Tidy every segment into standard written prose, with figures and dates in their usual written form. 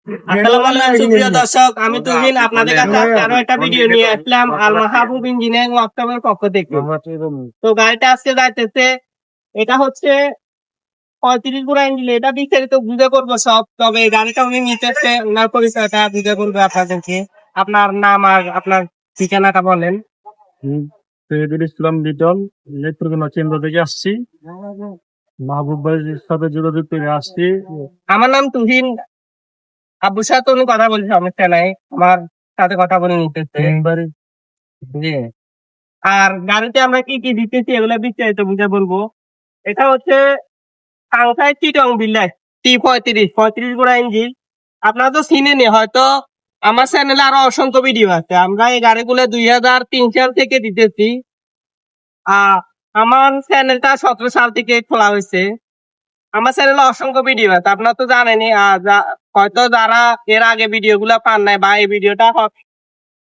আসসালামু আলাইকুম সুপ্রিয় দর্শক, আমি তুহিন আপনাদের কাছে আরো একটা ভিডিও নিয়ে আসলাম আল মাহবুব ইঞ্জিনিয়ারিং ওয়ার্কশপের পক্ষ থেকে। তো গাড়িটা আজকে যাইতেছে, এটা হচ্ছে 35 গুড়া ইঞ্জিন। এটা বিস্তারিত বুঝে করবো সব, তবে গাড়িটা উনি নিতেছে, ওনার পরিচয়টা বুঝে করবে আপনাদেরকে। আপনার নাম আর আপনার ঠিকানাটা বলেন। শহীদুল ইসলাম লিটন, নেত্রকোনা কেন্দ্র থেকে আসছি। মাহবুব ভাইয়ের সাথে যোগাযোগ করে আসছি। আমার নাম তুহিন, আব্বুর সাথে উনি কথা বলছে, সমস্যা নাই, আমার সাথে কথা বলে নিতেছে। জি। আর গাড়িতে আমরা কি কি দিতেছি এগুলো বিস্তারিত বুঝে বলবো। এটা হচ্ছে সাংসাই চিটং বিল্লাস T35 গোড়া ইঞ্জিন। আপনারা তো চিনেনি হয়তো, আমার চ্যানেলে আরো অসংখ্য ভিডিও আছে। আমরা এই গাড়িগুলো 2003 সাল থেকে দিতেছি। আমার চ্যানেলটা 17 সাল থেকে খোলা হয়েছে। আমার চ্যানেলে অসংখ্য ভিডিও আছে, আপনারা তো জানেনই। হয়তো যারা এর আগে ভিডিও গুলা পান নাই বা এই ভিডিওটা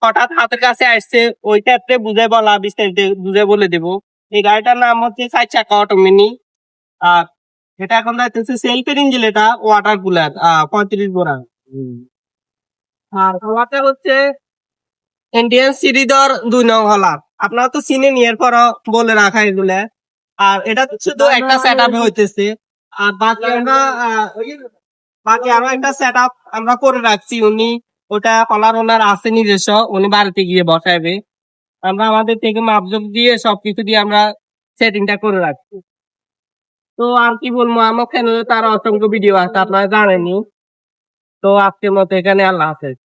হঠাৎ হাতের কাছে আসছে, ওই ক্ষেত্রে বুঝে বলা, বিস্তারিত বুঝে বলে দেবো। এই গাড়িটার নাম হচ্ছে 4 চাকা অটোমিনি। আর এটা এখন যাইতেছে সেলফের ইঞ্জিন, এটা ওয়াটার কুলার 35 গোড়া। আর আমারটা হচ্ছে ইন্ডিয়ান সিরিজর 2 নং হলার। আপনারা তো চিনে নিয়ে পর বলে রাখা এগুলা। আর এটা শুধু একটা সেট আপ হইতেছে। আর বাকি আরো একটা সেট আপ আমরা করে রাখছি। উনি ওটা হলার ওনার আছে নিজস্ব, উনি বাড়িতে গিয়ে বসাইবে। আমরা আমাদের থেকে মাপজোপ দিয়ে সবকিছু দিয়ে আমরা সেটিংটা করে রাখছি। তো আর কি বলবো, আমার চ্যানেলে তার অসংখ্য ভিডিও আছে, আপনারা জানেনই। তো আজকের মতো এখানে, আল্লাহ হাফেজ।